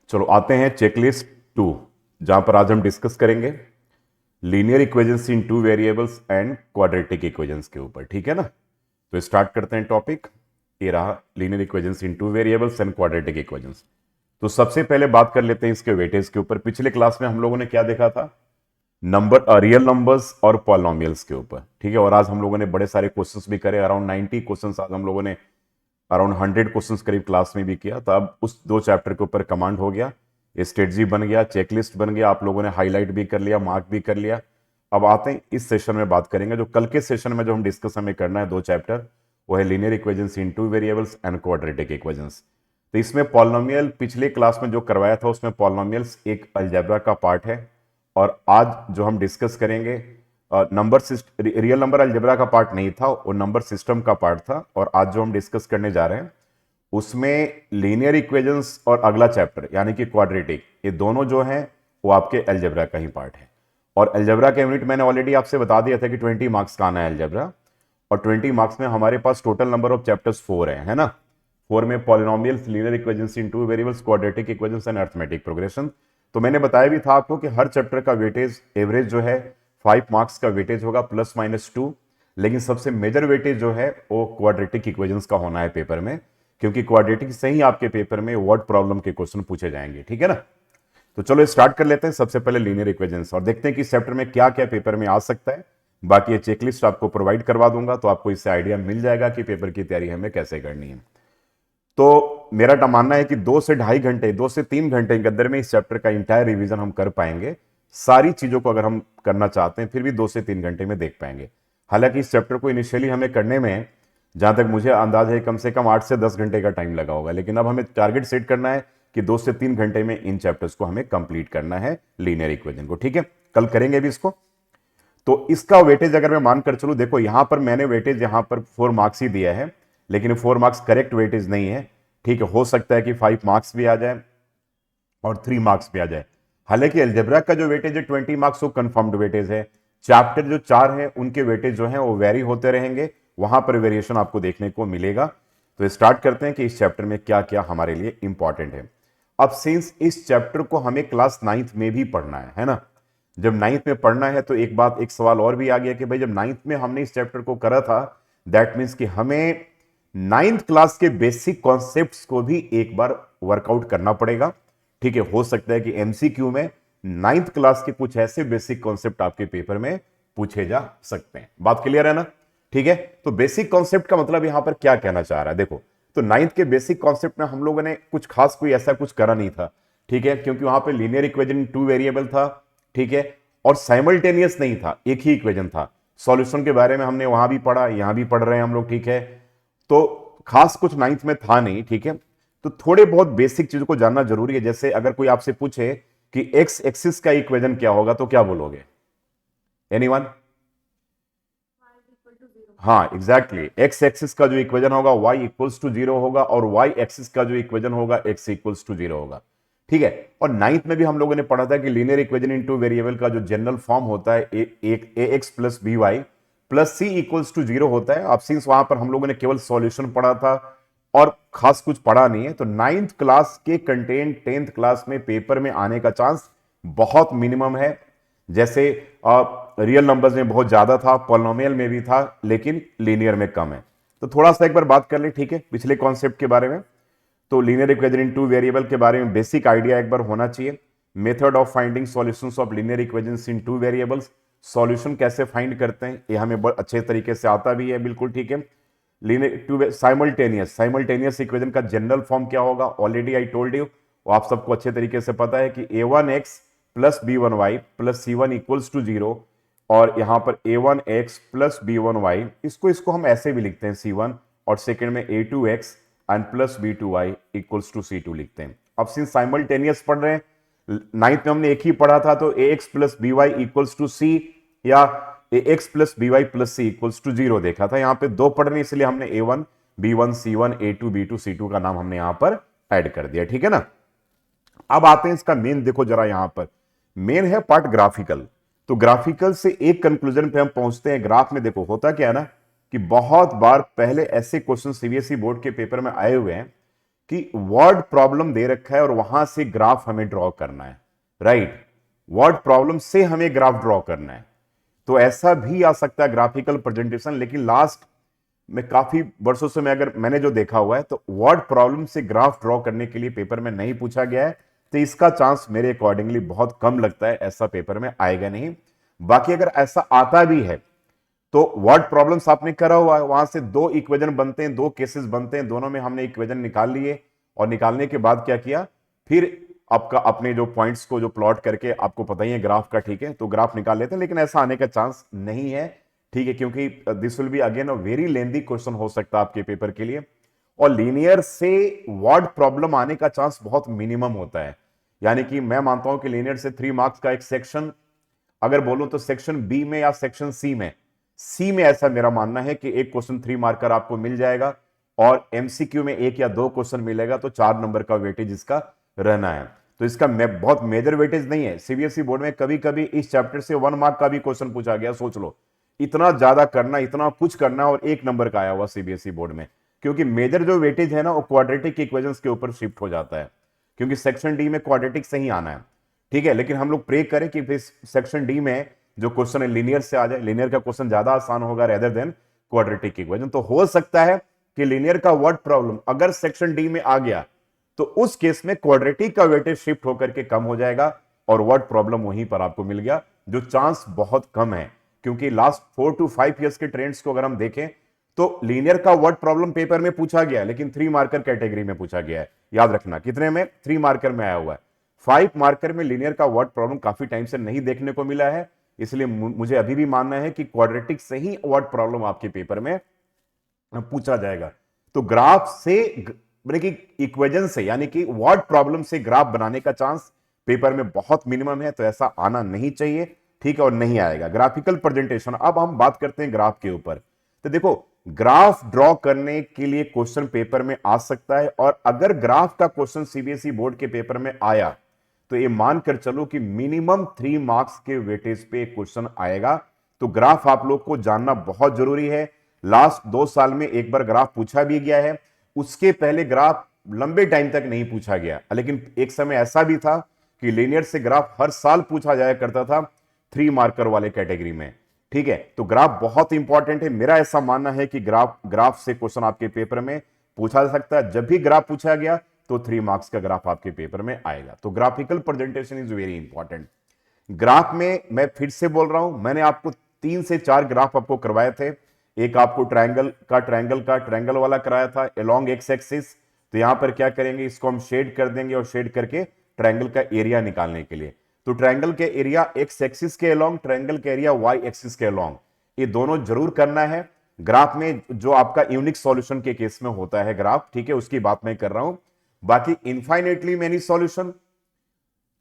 चलो आते हैं चेकलिस्ट 2, जहां पर आज हम डिस्कस करेंगे linear equations in two variables and quadratic equations के ऊपर। ठीक है ना। तो स्टार्ट करते हैं टॉपिक। ये रहा linear equations in two variables and quadratic equations. तो सबसे पहले बात कर लेते हैं इसके वेटेज के ऊपर। पिछले क्लास में हम लोगों ने क्या देखा था? नंबर, रियल नंबर्स और पॉलिनोमियल्स के ऊपर। ठीक है। और आज हम लोगों ने बड़े सारे क्वेश्चंस भी करे, अराउंड 90 क्वेश्चंस आज हम लोगों ने, अराउंड 100 क्वेश्चंस करीब क्लास में भी किया। तो अब उस दो चैप्टर के ऊपर कमांड हो गया, स्ट्रेटजी बन गया, चेकलिस्ट बन गया, आप लोगों ने हाईलाइट भी कर लिया, मार्क भी कर लिया। अब आते हैं इस सेशन में बात करेंगे, जो कल के सेशन में जो हम डिस्कस हमें करना है दो चैप्टर, वो है linear equations in two variables and quadratic equations. तो इसमें पॉलिनोमियल पिछले क्लास में जो करवाया था उसमें पॉलिनोमियल्स एक अलजेब्रा का पार्ट है, और आज जो हम डिस्कस करेंगे नंबर रियल नंबर अलजेब्रा का पार्ट नहीं था, वो नंबर सिस्टम का पार्ट था। और आज जो हम डिस्कस करने जा रहे हैं उसमें लीनियर इक्वेशंस और अगला चैप्टर यानी कि क्वाड्रेटिक, ये दोनों जो हैं वो आपके अलजेब्रा का ही पार्ट है। और अलजेब्रा का यूनिट मैंने ऑलरेडी आपसे बता दिया था कि 20 मार्क्स का आना है अलजेब्रा, और 20 मार्क्स में हमारे पास टोटल नंबर ऑफ चैप्टर्स 4 है ना। 4 में polynomials, linear equations in two variables, quadratic equations and arithmetic progression. तो मैंने बताया भी था आपको कि हर चैप्टर का वेटेज एवरेज जो है 5 मार्क्स का वेटेज होगा ±2, लेकिन सबसे मेजर वेटेज जो है वो क्वाड्रेटिक इक्वेशंस का होना है पेपर में, क्योंकि क्वाड्रेटिक से ही आपके पेपर में वर्ड प्रॉब्लम के क्वेश्चन पूछे जाएंगे। ठीक है ना। तो चलो स्टार्ट कर लेते हैं सबसे पहले लीनियर इक्वेशंस, और देखते हैं कि इस चैप्टर में क्या क्या पेपर में आ सकता है। बाकी ये चेकलिस्ट आपको प्रोवाइड करवा दूंगा, तो आपको इससे आइडिया मिल जाएगा कि पेपर की तैयारी हमें कैसे करनी है। तो मेरा मानना है कि 2 से 2.5 घंटे, 2 से 3 घंटे के अंदर में इस चैप्टर का इंटायर रिवीजन हम कर पाएंगे। सारी चीजों को अगर हम करना चाहते हैं फिर भी 2 से 3 घंटे में देख पाएंगे। हालांकि इस चैप्टर को इनिशियली हमें करने में, जहां तक मुझे अंदाजा है, कम से कम 8 से 10 घंटे का टाइम लगा होगा, लेकिन अब हमें टारगेट सेट करना है कि 2 से 3 घंटे में इन चैप्टर्स को हमें कंप्लीट करना है, लीनियर इक्वेशन को। ठीक है, कल करेंगे भी इसको। तो इसका वेटेज अगर मैं मानकर चलूं, देखो यहां पर मैंने वेटेज यहां पर 4 मार्क्स ही दिया है, लेकिन 4 मार्क्स करेक्ट वेटेज नहीं है। ठीक है, हो सकता है कि 5 मार्क्स भी आ जाए और 3 मार्क्स भी आ जाए। हालांकि अलजेब्रा का जो वेटेज है 20 मार्क्स, वो कंफर्म्ड वेटेज है। चैप्टर जो 4 है उनके वेटेज जो है वो वेरी होते रहेंगे, वहां पर वेरिएशन आपको देखने को मिलेगा। तो स्टार्ट करते हैं कि इस चैप्टर में क्या क्या हमारे लिए इंपॉर्टेंट है। अब सिंस इस चैप्टर को हमें क्लास 9th में भी पढ़ना है ना। जब 9th में पढ़ना है तो एक सवाल और भी आ गया कि भाई जब 9th में हमने इस चैप्टर को करा था, दैट मीन्स कि हमें 9th क्लास के बेसिक कॉन्सेप्ट्स को भी एक बार वर्कआउट करना पड़ेगा। ठीक है, हो सकता है कि एमसीक्यू में 9th क्लास के कुछ ऐसे बेसिक कॉन्सेप्ट आपके पेपर में पूछे जा सकते हैं। बात क्लियर है ना। ठीक है, तो बेसिक कॉन्सेप्ट का मतलब यहां पर क्या कहना चाह रहा है, देखो। तो 9th के बेसिक कॉन्सेप्ट में हम लोगों ने कुछ खास कोई ऐसा कुछ करा नहीं था। ठीक है, क्योंकि वहां पे लीनियर इक्वेशन टू वेरिएबल था। ठीक है, और साइमल्टेनियस नहीं था, एक ही इक्वेशन था। सॉल्यूशन के बारे में हमने वहां भी पढ़ा, यहां भी पढ़ रहे हैं हम लोग। ठीक है, तो खास कुछ 9th में था नहीं। ठीक है, तो थोड़े बहुत बेसिक चीजों को जानना जरूरी है। जैसे अगर कोई आपसे पूछे कि एक्स एक्सिस का इक्वेशन क्या होगा, तो क्या बोलोगे? एनीवन? हाँ एग्जैक्टली, एक्स एक्सिस का जो इक्वेशन होगा y इक्वल्स टू 0 होगा, और y एक्सिस का जो इक्वेशन होगा x इक्वल्स टू 0 होगा। ठीक है, और 9th में भी हम लोगों ने पढ़ा था कि linear equation in two variable का जो जनरल फॉर्म होता है एक ax plus b y plus c equals to 0 होता है। अब सिंस वहां पर हम लोगों ने केवल सॉल्यूशन पढ़ा था और खास कुछ पढ़ा नहीं है, तो 9th क्लास के कंटेंट 10th क्लास में पेपर में आने का चांस बहुत मिनिमम है। जैसे रियल नंबर्स में बहुत ज्यादा था, पॉलिनोमियल में भी था, लेकिन लीनियर में कम है। तो थोड़ा सा एक बार बात कर ले, ठीक है, पिछले कॉन्सेप्ट के बारे में। तो linear equation in two variable के बारे में बेसिक आइडिया एक बार होना चाहिए। Method of finding solutions of linear equations in two variables, solution कैसे फाइंड करते हैं ये हमें बहुत अच्छे तरीके से आता भी है, बिल्कुल ठीक है। लीनियर टू साइमल्टेनियस इक्वेशन का जनरल फॉर्म क्या होगा, ऑलरेडी आई टोल्ड यू, वो आप सबको अच्छे तरीके से पता है कि a1x plus b1y plus c1 equals to 0, और यहां पर a1x प्लस b1y, इसको हम ऐसे भी लिखते हैं c1, और सेकंड में a2x and plus b2y equals to c2 लिखते हैं। अब सिंस साइमल्टेनियस पढ़ रहे हैं, 9th में हमने एक ही पढ़ा था, तो ax plus by equals to c या ax plus by plus c equals to 0 देखा था। यहां पे दो पढ़ रहे, इसलिए हमने a1 b1 c1 a2 b2 c2 का नाम हमने यहां पर ऐड कर दिया। ठीक है ना। अब आते हैं इसका मेन, देखो जरा यहां पर मेन है पार्ट ग्राफिकल। तो ग्राफिकल से एक कंक्लूजन पे हम पहुंचते हैं। ग्राफ में देखो होता क्या है ना, कि बहुत बार पहले ऐसे क्वेश्चन सीबीएसई बोर्ड के पेपर में आए हुए हैं कि वर्ड प्रॉब्लम दे रखा है और वहां से ग्राफ हमें ड्रॉ करना है, राइट। वर्ड प्रॉब्लम से हमें ग्राफ ड्रॉ करना है, तो ऐसा भी आ सकता है ग्राफिकल प्रेजेंटेशन। लेकिन लास्ट में काफी वर्षों से मैंने जो देखा हुआ है, तो वर्ड प्रॉब्लम से ग्राफ ड्रॉ करने के लिए पेपर में नहीं पूछा गया है, तो इसका चांस मेरे अकॉर्डिंगली बहुत कम लगता है, ऐसा पेपर में आएगा नहीं। बाकी अगर ऐसा आता भी है तो वर्ड प्रॉब्लम्स आपने करा हुआ है, वहां से दो इक्वेशन बनते हैं, दो केसेस बनते हैं, दोनों में हमने इक्वेशन निकाल लिए और निकालने के बाद क्या किया, फिर आपका अपने जो पॉइंट्स को जो प्लॉट करके, आपको पता ही है ग्राफ का, ठीक है, तो ग्राफ निकाल लेते हैं। लेकिन ऐसा आने का चांस नहीं है, ठीक है, क्योंकि this will be again a very lengthy question हो सकता है आपके पेपर के लिए। और लीनियर से वर्ड प्रॉब्लम आने का चांस बहुत मिनिमम होता है, यानी कि मैं मानता हूं कि लीनियर से 3 मार्क्स का एक सेक्शन अगर बोलूं तो सेक्शन बी में या सेक्शन सी में ऐसा मेरा मानना है कि एक क्वेश्चन 3 मार्कर आपको मिल जाएगा और एमसीक्यू में 1 या 2 क्वेश्चन मिलेगा, तो 4 नंबर का वेटेज इसका रहना है। तो इसका बहुत मेजर वेटेज नहीं है। सीबीएसई बोर्ड में कभी कभी इस चैप्टर से 1 मार्क का भी क्वेश्चन पूछा गया, सोच लो, इतना ज्यादा करना, इतना कुछ करना और 1 नंबर का आया हुआ सीबीएसई बोर्ड में, क्योंकि मेजर जो वेटेज है ना वो क्वाड्रेटिक इक्वेशंस के ऊपर शिफ्ट हो जाता है, क्योंकि सेक्शन डी में क्वाड्रेटिक से ही आना है, ठीक है। लेकिन हम लोग प्रे करें कि सेक्शन डी में जो क्वेश्चन है लीनियर से आ जाए, लीनियर का क्वेश्चन ज्यादा आसान होगा रेदर देन क्वाड्रेटिक इक्वेशन। तो हो सकता है कि लीनियर का वर्ड प्रॉब्लम अगर सेक्शन डी में आ गया तो उस केस में क्वाड्रेटिक का वेटेज शिफ्ट होकर के कम हो जाएगा और वर्ड प्रॉब्लम वहीं पर आपको मिल गया, जो चांस बहुत कम है, क्योंकि लास्ट 4 to 5 ईयर्स के ट्रेंड्स को अगर हम देखें तो लीनियर का वर्ड प्रॉब्लम पेपर में पूछा गया, लेकिन 3 मार्कर कैटेगरी में पूछा गया है। याद रखना, कितने में? 3 मार्कर में आया हुआ है। 5 मार्कर में लीनियर का वर्ड प्रॉब्लम काफी टाइम से नहीं देखने को मिला है, इसलिए मुझे अभी भी मानना है कि क्वाड्रेटिक से ही वर्ड प्रॉब्लम आपके पेपर में पूछा जाएगा। तो ग्राफ से इक्वेशन से, यानी कि वर्ड प्रॉब्लम से ग्राफ बनाने का चांस पेपर में बहुत मिनिमम है, तो ऐसा आना नहीं चाहिए, ठीक है, और नहीं आएगा। ग्राफिकल प्रेजेंटेशन, अब हम बात करते हैं ग्राफ के ऊपर। तो देखो, ग्राफ ड्रॉ करने के लिए क्वेश्चन पेपर में आ सकता है, और अगर ग्राफ का क्वेश्चन सीबीएसई बोर्ड के पेपर में आया तो ये मानकर चलो कि मिनिमम 3 मार्क्स के वेटेज पे क्वेश्चन आएगा। तो ग्राफ आप लोग को जानना बहुत जरूरी है। लास्ट 2 साल में एक बार ग्राफ पूछा भी गया है, उसके पहले ग्राफ लंबे टाइम तक नहीं पूछा गया, लेकिन एक समय ऐसा भी था कि लीनियर से ग्राफ हर साल पूछा जाया करता था 3 मार्कर वाले कैटेगरी में, ठीक है। तो ग्राफ बहुत इंपॉर्टेंट है। मेरा ऐसा मानना है कि ग्राफ से क्वेश्चन आपके पेपर में पूछा जा सकता है। जब भी ग्राफ पूछा गया तो 3 मार्क्स का ग्राफ आपके पेपर में आएगा। तो graphical presentation is very important. Graph में मैं फिर से बोल रहा हूं, मैंने आपको 3 से 4 ग्राफ आपको करवाए थे। एक आपको ट्रायंगल वाला कराया था अलोंग एक्स एक्सिस। तो यहां पर क्या करेंगे, इसको हम शेड कर देंगे और शेड करके ट्रायंगल का एरिया निकालने के लिए, तो ट्रायंगल के एरिया एक्स एक्सिस के अलोंग, ट्रायंगल के एरिया वाई एक्सिस के अलोंग, ये दोनों जरूर करना है। ग्राफ में जो आपका यूनिक सॉल्यूशन के केस में होता है ग्राफ, ठीक है, उसकी बात मैं कर रहा हूं। बाकी इनफाइनेटली मेनी सॉल्यूशन,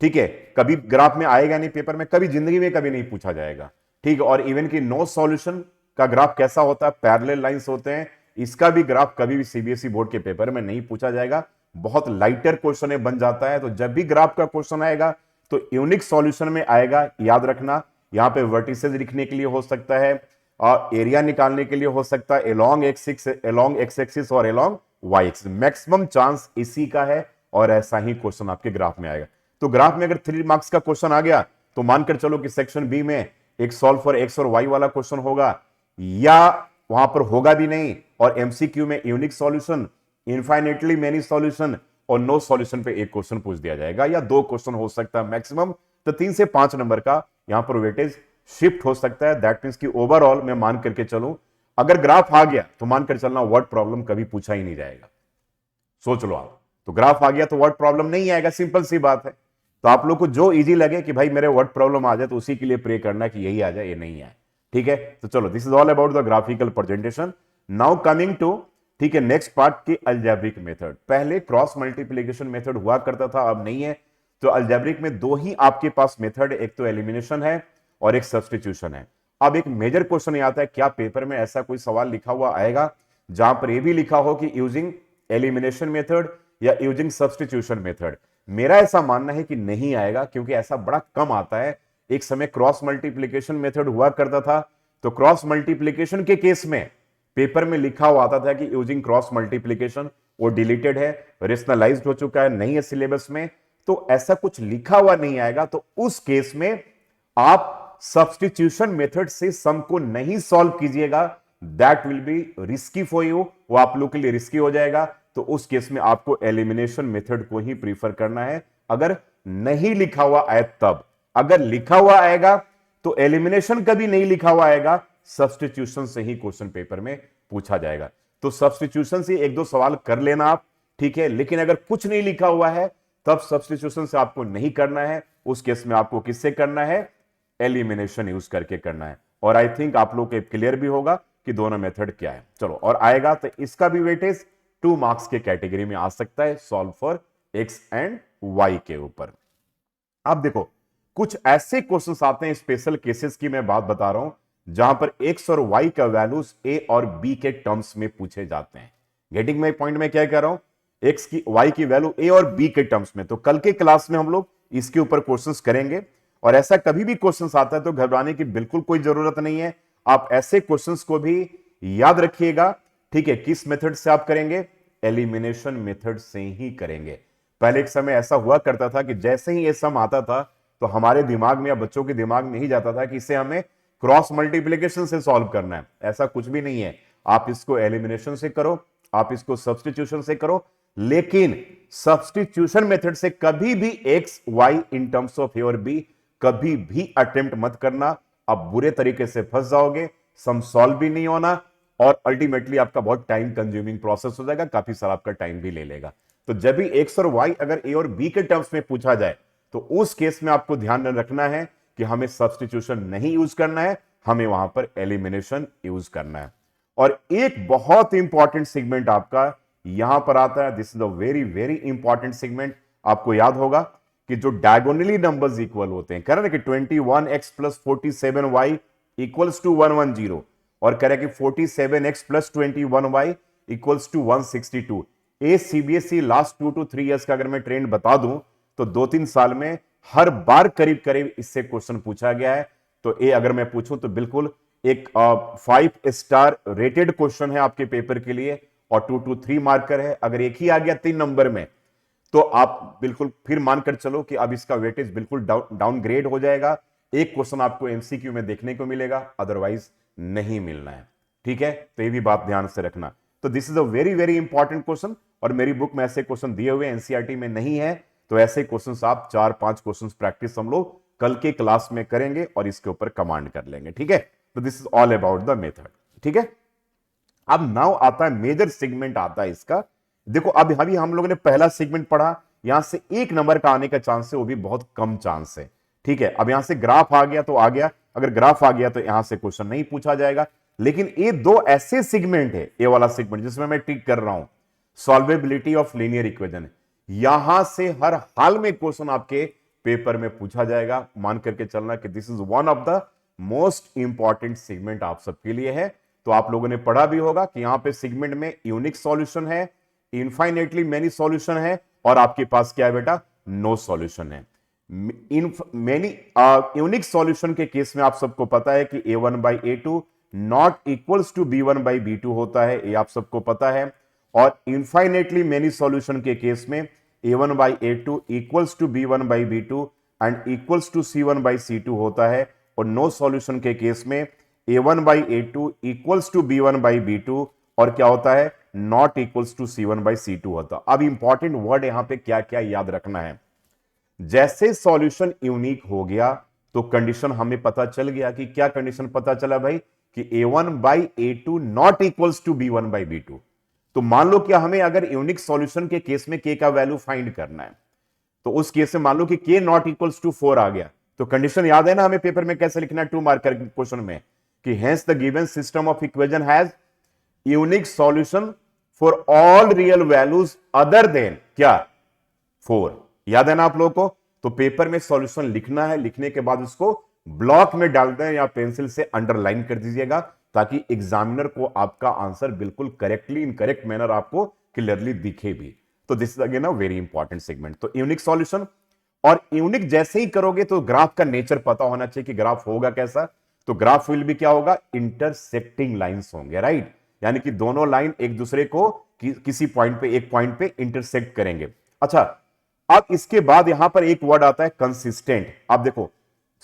ठीक है, कभी ग्राफ में आएगा नहीं पेपर में, कभी जिंदगी में कभी नहीं पूछा जाएगा, ठीक है। और इवन की नो सॉल्यूशन का ग्राफ कैसा होता है, पैरेलल लाइंस होते हैं, इसका भी ग्राफ कभी भी सीबीएसई बोर्ड के पेपर में नहीं पूछा जाएगा, बहुत लाइटर क्वेश्चन बन जाता है। तो जब भी ग्राफ का क्वेश्चन आएगा तो यूनिक सॉल्यूशन में आएगा। याद रखना, यहां पे वर्टिसेस लिखने के लिए हो सकता है और एरिया निकालने के लिए हो सकता है अलोंग एक्स एक्सिस और along y axis. Maximum chance इसी का है और ऐसा ही क्वेश्चन आपके ग्राफ में आएगा। तो ग्राफ में अगर 3 मार्क्स का क्वेश्चन आ गया तो मानकर चलो कि सेक्शन बी में एक सॉल्व फॉर एक्स और वाई वाला क्वेश्चन होगा, या वहां पर होगा भी नहीं, और एमसीक्यू में unique solution, infinitely many solution और नो सॉल्यूशन पे एक क्वेश्चन पूछ दिया जाएगा, या 2 क्वेश्चन हो सकता है मैक्सिमम। तो 3 से 5 नंबर का यहां पर वेटेज शिफ्ट हो सकता है। दैट मींस कि ओवरऑल मैं मान करके चलूं, अगर ग्राफ आ गया तो मानकर चलना वर्ड प्रॉब्लम कभी पूछा ही नहीं जाएगा। सोच लो आप, तो ग्राफ आ गया तो वर्ड प्रॉब्लम नहीं आएगा, सिंपल सी बात है। तो आप लोग को जो इजी लगे कि भाई मेरे वर्ड प्रॉब्लम आ जाए, तो उसी के लिए प्रे करना कि यही आ जाए, ये नहीं आए, ठीक है। तो चलो, this is all about the graphical presentation. Now coming to, ठीक है, नेक्स्ट पार्ट की अलजेब्रिक मेथड। पहले क्रॉस मल्टीप्लिकेशन मेथड हुआ करता था, अब नहीं है। तो अलजेब्रिक में 2 ही आपके पास मेथड है, एक तो एलिमिनेशन है और एक सब्स्टिट्यूशन है। अब एक मेजर क्वेश्चन ये आता है, क्या पेपर में ऐसा कोई सवाल लिखा हुआ आएगा जहां पर यह भी लिखा हो कि यूजिंग एलिमिनेशन मेथड या यूजिंग सब्स्टिट्यूशन मेथड? मेरा ऐसा मानना है कि नहीं आएगा, क्योंकि ऐसा बड़ा कम आता है। एक समय क्रॉस मल्टीप्लिकेशन मेथड हुआ करता था, तो क्रॉस मल्टीप्लिकेशन के केस में पेपर में लिखा हुआ आता था कि यूजिंग क्रॉस मल्टीप्लिकेशन, वो डिलीटेड है, रेशनलाइज्ड हो चुका है, नहीं है सिलेबस में, तो ऐसा कुछ लिखा हुआ नहीं आएगा, तो उस केस में आप सब्स्टिट्यूशन मेथड से सम को नहीं सॉल्व कीजिएगा, that will be risky for you, वो आप लोग के लिए रिस्की हो जाएगा। तो उस केस में आपको एलिमिनेशन मेथड को ही प्रीफर करना है, अगर नहीं लिखा हुआ आए तब। अगर लिखा हुआ आएगा तो एलिमिनेशन कभी नहीं लिखा हुआ आएगा, सब्स्टिट्यूशन से ही क्वेश्चन पेपर में पूछा जाएगा। तो सब्स्टिट्यूशन से एक दो सवाल कर लेना आप, ठीक है, लेकिन अगर कुछ नहीं लिखा हुआ है तब सब्स्टिट्यूशन से आपको नहीं करना है, उस केस में आपको किससे करना है, एलिमिनेशन यूज करके करना है। और आई थिंक आप लोग को क्लियर भी होगा कि दोनों मेथड क्या है। चलो, और आएगा तो इसका भी वेटेज 2 मार्क्स के कैटेगरी में आ सकता है, solve for x and y के ऊपर। अब देखो, कुछ ऐसे क्वेश्चंस आते हैं, स्पेशल केसेस की मैं बात बता रहा हूं, जहां पर एक्स और वाई का वैल्यूज ए और बी के टर्म्स में पूछे जाते हैं। गेटिंग माई पॉइंट में क्या कह रहा हूं, एक्स की वाई की वैल्यू ए और बी के टर्म्स में। तो कल के क्लास में हम लोग इसके ऊपर क्वेश्चंस करेंगे, और ऐसा कभी भी क्वेश्चंस आता है तो घबराने की बिल्कुल कोई जरूरत नहीं है। आप ऐसे क्वेश्चंस को भी याद रखिएगा, ठीक है। किस मेथड से आप करेंगे, एलिमिनेशन मेथड से ही करेंगे। पहले एक समय ऐसा हुआ करता था कि जैसे ही ये सम आता था तो हमारे दिमाग में या बच्चों के दिमाग में ही जाता था कि इसे हमें क्रॉस मल्टीप्लिकेशन से सॉल्व करना है। ऐसा कुछ भी नहीं है, आप इसको एलिमिनेशन से करो, आप इसको सब्स्टिट्यूशन से करो, लेकिन सब्स्टिट्यूशन मेथड से कभी भी X Y in terms of A और बी कभी भी अटेम्प्ट मत करना। आप बुरे तरीके से फंस जाओगे, सम सॉल्व भी नहीं होना, और अल्टीमेटली आपका बहुत टाइम कंज्यूमिंग प्रोसेस हो जाएगा, काफी सारा आपका टाइम भी ले लेगा। तो जब भी एक्स और वाई अगर ए और बी के टर्म्स में पूछा जाए तो उस केस में आपको ध्यान रखना है कि हमें सब्स्टिट्यूशन नहीं यूज करना है, हमें वहां पर एलिमिनेशन यूज करना है। और एक बहुत इंपॉर्टेंट सेगमेंट आपका यहां पर आता है, this is a very very important segment. आपको याद होगा कि जो डायगोनली नंबर्स इक्वल होते हैं, कह रहे हैं कि 21x plus 47y equals to 110, और कह रहे हैं कि 47x plus 21y equals to 162। A CBSE last 2 to 3 years का अगर मैं ट्रेंड बता दूं तो 2-3 साल में हर बार करीब करीब इससे क्वेश्चन पूछा गया है। तो ए अगर मैं पूछूं तो बिल्कुल एक 5 स्टार रेटेड क्वेश्चन है आपके पेपर के लिए, और 2 to 3 मार्कर है। अगर एक ही आ गया 3 नंबर में तो आप बिल्कुल फिर मानकर चलो कि अब इसका वेटेज बिल्कुल डाउनग्रेड हो जाएगा। एक क्वेश्चन आपको एमसीक्यू में देखने को मिलेगा, अदरवाइज नहीं मिलना है, ठीक है। तो ये भी बात ध्यान से रखना। तो this is a very very important question, और मेरी बुक में ऐसे क्वेश्चन दिए हुए एनसीईआरटी में नहीं है। तो ऐसे क्वेश्चंस आप 4-5 क्वेश्चंस प्रैक्टिस हम लोग कल के क्लास में करेंगे और इसके ऊपर कमांड कर लेंगे, ठीक है। तो this is all about the method, ठीक है। अब नाउ आता है मेजर सेगमेंट आता है इसका। देखो अभी हम लोगों ने पहला सेगमेंट पढ़ा, यहां से 1 नंबर का आने का चांस है, वो भी बहुत कम चांस है, ठीक है। अब यहां से ग्राफ आ गया तो आ गया, अगर ग्राफ आ गया तो यहां से क्वेश्चन नहीं पूछा जाएगा। लेकिन ये 2 ऐसे सेगमेंट है, ये वाला सेगमेंट जिसमें मैं टिक कर रहा हूं, सॉल्वेबिलिटी ऑफ लीनियर इक्वेशन, यहां से हर हाल में क्वेश्चन आपके पेपर में पूछा जाएगा। मान करके चलना कि this is one of the most important segment आप सबके लिए है। तो आप लोगों ने पढ़ा भी होगा कि यहां पे सेगमेंट में यूनिक सॉल्यूशन है, इनफाइनेटली मेनी सॉल्यूशन है, और आपके पास क्या है बेटा, नो सॉल्यूशन है। मेनी यूनिक सॉल्यूशन के केस में आप सबको पता है कि a1/a2 not equals to b1/b2 होता है, ये आप सबको पता है। और इनफाइनेटली मेनी सॉल्यूशन के केस में a1/a2 equals to b1/b2 and equals to c1/c2 होता है। और नो सॉल्यूशन के केस में a1/a2 इक्वल्स टू b1/b2 और क्या होता है, नॉट इक्वल्स टू c1/c2 होता। अब इंपॉर्टेंट वर्ड यहां पे क्या क्या याद रखना है, जैसे सॉल्यूशन यूनिक हो गया तो कंडीशन हमें पता चल गया कि क्या कंडीशन पता चला भाई, कि a1/a2 not equals to b1/b2। तो मान लो कि हमें अगर यूनिक सॉल्यूशन के केस में k का वैल्यू फाइंड करना है, तो उस केस में मान लो कि k नॉट इक्वल्स टू 4 आ गया, तो कंडीशन याद है ना हमें पेपर में कैसे लिखना है 2 मार्कर क्वेश्चन में, कि hence the given system of equation has unique solution for all real values other than क्या 4। याद है ना आप लोगों को। तो पेपर में सॉल्यूशन लिखना है, लिखने के बाद उसको ब्लॉक में डाल दें या पेंसिल से अंडरलाइन कर दीजिएगा, ताकि एग्जामिनर को आपका आंसर बिल्कुल करेक्टली इन करेक्ट मैनर आपको क्लियरली दिखे भी। तो this is again a very important segment. तो यूनिक सॉल्यूशन, और यूनिक जैसे ही करोगे तो ग्राफ का नेचर पता होना चाहिए कि ग्राफ होगा कैसा। तो ग्राफ विल भी क्या होगा, इंटरसेक्टिंग लाइंस होंगे, राइट, यानी कि दोनों लाइन एक दूसरे को किसी पॉइंट पे, एक पॉइंट पे इंटरसेक्ट करेंगे। अच्छा, अब इसके बाद यहां पर एक वर्ड आता है कंसिस्टेंट। आप देखो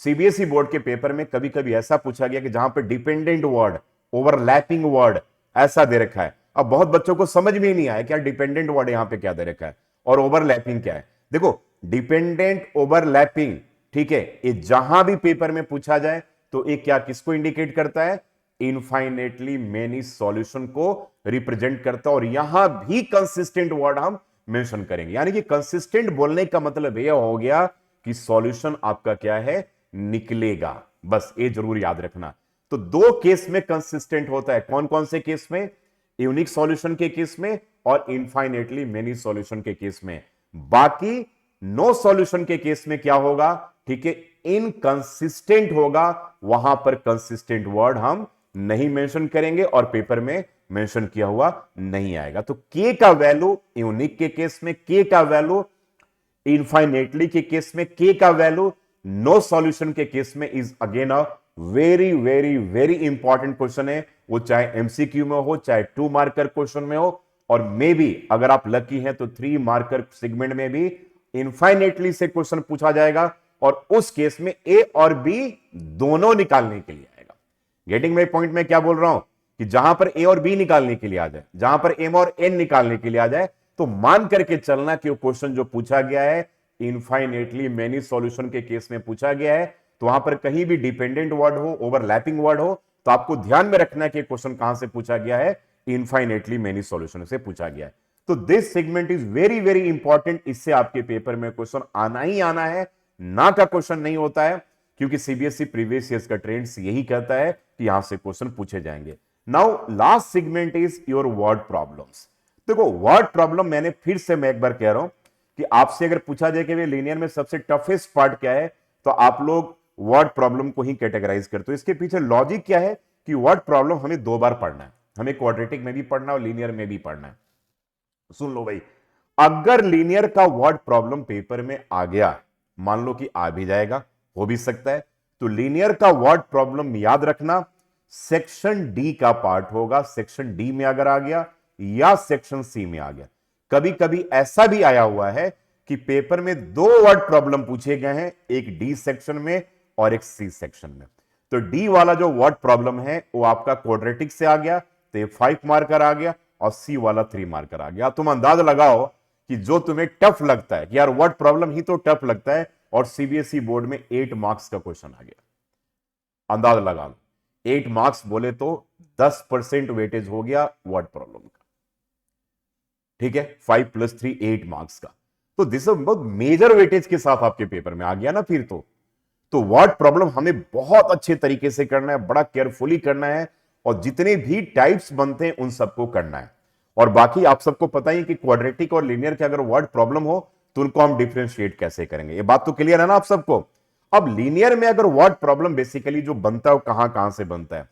सीबीएसई बोर्ड के पेपर में कभी कभी ऐसा पूछा गया कि जहां पर डिपेंडेंट वर्ड, ओवरलैपिंग वर्ड ऐसा दे रखा है। अब बहुत बच्चों को समझ में ही नहीं आया क्या डिपेंडेंट वर्ड यहां पे क्या दे रखा है और ओवरलैपिंग क्या है। देखो डिपेंडेंट, ओवरलैपिंग, ठीक है, ये जहां भी पेपर में पूछा जाए तो ये क्या किसको इंडिकेट करता है, इनफाइनेटली मेनी सॉल्यूशन को रिप्रेजेंट करता है। और यहां भी कंसिस्टेंट वर्ड हम मेंशन करेंगे, यानी कि कंसिस्टेंट बोलने का मतलब यह हो गया कि सॉल्यूशन आपका क्या है, निकलेगा। बस ये जरूर याद रखना। तो दो केस में कंसिस्टेंट होता है, कौन कौन से केस में, यूनिक सॉल्यूशन के केस में और इनफाइनेटली मेनी सॉल्यूशन के केस में। बाकी नो सॉल्यूशन के केस में क्या होगा, ठीक है, इनकंसिस्टेंट होगा, वहां पर कंसिस्टेंट वर्ड हम नहीं मेंशन करेंगे और पेपर में मेंशन किया हुआ नहीं आएगा। तो के का वैल्यू यूनिक के केस में, के का वैल्यू इनफाइनेटली के केस में, के का वैल्यू नो सॉल्यूशन के केस में is again a very very very important question है। वो चाहे एमसीक्यू में हो, चाहे 2 मार्कर क्वेश्चन में हो, और मे भी अगर आप लकी हैं तो 3 मार्कर सेगमेंट में भी इनफाइनेटली से क्वेश्चन पूछा जाएगा और उस केस में ए और बी दोनों निकालने के लिए आएगा। गेटिंग माय पॉइंट में क्या बोल रहा हूं कि जहां पर ए और बी निकालने के लिए आ जाए, जहां पर एम और एन निकालने के लिए आ जाए, तो मान करके चलना कि वो क्वेश्चन जो पूछा गया है इनफाइनेटली मेनी सॉल्यूशन के केस में पूछा गया है। तो वहां पर कहीं भी डिपेंडेंट वर्ड हो, ओवरलैपिंग वर्ड हो, तो आपको ध्यान में रखना है कि क्वेश्चन कहां से पूछा गया है, इनफाइनेटली मेनी सॉल्यूशन से पूछा गया है। तो this segment is very very important. इससे आपके पेपर में क्वेश्चन आना ही आना है, ना का क्वेश्चन नहीं होता है, क्योंकि सीबीएसई प्रीवियस ईयर्स का ट्रेंड्स यही कहता है कि यहां से क्वेश्चन पूछे जाएंगे। Now last segment is your word problems. देखो वर्ड प्रॉब्लम, मैंने फिर से मैं एक बार कह रहा हूं कि आपसे अगर पूछा जाए कि लीनियर में सबसे टफेस्ट पार्ट क्या है, तो आप लोग वर्ड प्रॉब्लम को ही कैटेगराइज करते हो। इसके पीछे लॉजिक क्या है कि वर्ड प्रॉब्लम हमें 2 बार पढ़ना है, हमें क्वाड्रेटिक में भी पढ़ना है और लीनियर में भी पढ़ना है। सुन लो भाई, अगर लीनियर का वर्ड प्रॉब्लम पेपर में आ गया, मान लो कि आ भी जाएगा, हो भी सकता है, तो लीनियर का वर्ड प्रॉब्लम याद रखना सेक्शन डी का पार्ट होगा। सेक्शन डी में अगर आ गया या सेक्शन सी में आ गया। कभी कभी ऐसा भी आया हुआ है कि पेपर में 2 वर्ड प्रॉब्लम पूछे गए हैं, एक डी सेक्शन में और एक सी सेक्शन में। तो डी वाला जो वर्ड प्रॉब्लम है वो आपका क्वाड्रेटिक से आ गया, तो ये 5 मार्कर आ गया, और सी वाला 3 मार्कर आ गया। तुम अंदाज लगाओ कि जो तुम्हें टफ लगता है कि यार वर्ड प्रॉब्लम ही तो टफ लगता है, और सीबीएसई बोर्ड में 8 मार्क्स का क्वेश्चन आ गया। अंदाज लगा लो, 8 मार्क्स बोले तो 10% वेटेज हो गया वर्ड प्रॉब्लम का, ठीक है, 5 + 3 8 मार्क्स का। तो दिस बहुत मेजर वेटेज के साथ आपके पेपर में आ गया ना फिर तो वर्ड प्रॉब्लम हमें बहुत अच्छे तरीके से करना है, बड़ा केयरफुली करना है, और जितने भी टाइप्स बनते हैं उन सबको करना है। और बाकी आप सबको पता ही कि क्वाड्रेटिक और लीनियर के अगर वर्ड प्रॉब्लम हो तो उनको हम डिफरेंशिएट कैसे करेंगे, ये बात तो क्लियर है ना आप सबको। अब लीनियर में अगर वर्ड प्रॉब्लम बेसिकली जो बनता है वो कहां कहां से बनता है,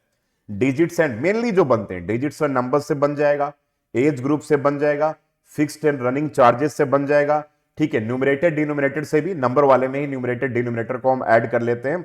डिजिट्स एंड मेनली जो बनते हैं डिजिट्स और नंबर से बन जाएगा, एज ग्रुप से बन जाएगा, फिक्स्ड एंड रनिंग चार्जेस से बन जाएगा, ठीक है, न्यूमरेटर डिनोमिनेटर से भी, नंबर वाले में ही न्यूमरेटर डिनोमिनेटर को हम ऐड कर लेते हैं,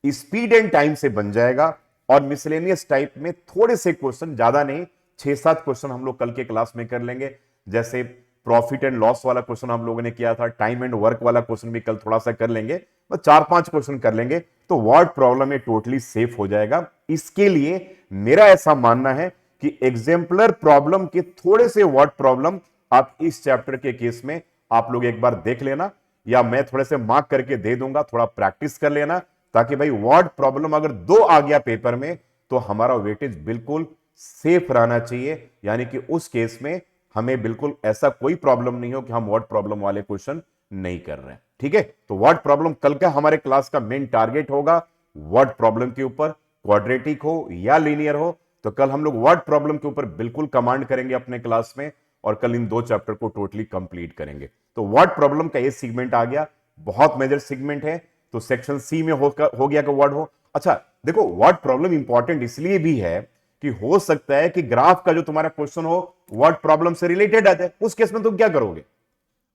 स्पीड एंड टाइम से बन जाएगा, और मिसलेनियस टाइप में थोड़े से क्वेश्चन, ज्यादा नहीं, 6-7 क्वेश्चन हम लोग कल के क्लास में कर लेंगे। जैसे प्रॉफिट एंड लॉस वाला क्वेश्चन हम लोगों ने किया था, टाइम एंड वर्क वाला क्वेश्चन भी कल थोड़ा सा कर लेंगे, बस 4-5 क्वेश्चन कर लेंगे, तो वर्ड प्रॉब्लम में टोटली सेफ हो जाएगा। इसके लिए मेरा ऐसा मानना है कि एग्जाम्पलर प्रॉब्लम के थोड़े से वर्ड प्रॉब्लम आप इस चैप्टर के केस में आप लोग एक बार देख लेना, या मैं थोड़े से मार्क करके दे दूंगा, थोड़ा प्रैक्टिस कर लेना, ताकि भाई वर्ड प्रॉब्लम अगर 2 आ गया पेपर में तो हमारा वेटेज बिल्कुल सेफ रहना चाहिए, यानी कि उस केस में हमें बिल्कुल ऐसा कोई प्रॉब्लम नहीं हो कि हम वर्ड प्रॉब्लम वाले क्वेश्चन नहीं कर रहे हैं, ठीक है। तो वर्ड प्रॉब्लम कल का हमारे क्लास का मेन टारगेट होगा, वर्ड प्रॉब्लम के ऊपर, क्वाड्रेटिक हो या लीनियर हो, तो कल हम लोग वर्ड प्रॉब्लम के ऊपर बिल्कुल कमांड करेंगे अपने क्लास में, और कल इन 2 चैप्टर को टोटली कंप्लीट करेंगे। तो वर्ड प्रॉब्लम का ये सेगमेंट आ गया, बहुत मेजर सेगमेंट है, तो सेक्शन सी में हो गया कि वर्ड हो। अच्छा देखो, वर्ड प्रॉब्लम इंपॉर्टेंट इसलिए भी है कि हो सकता है कि ग्राफ का जो तुम्हारा क्वेश्चन हो वर्ड प्रॉब्लम से रिलेटेड आ जाए, उस केस में तुम क्या करोगे,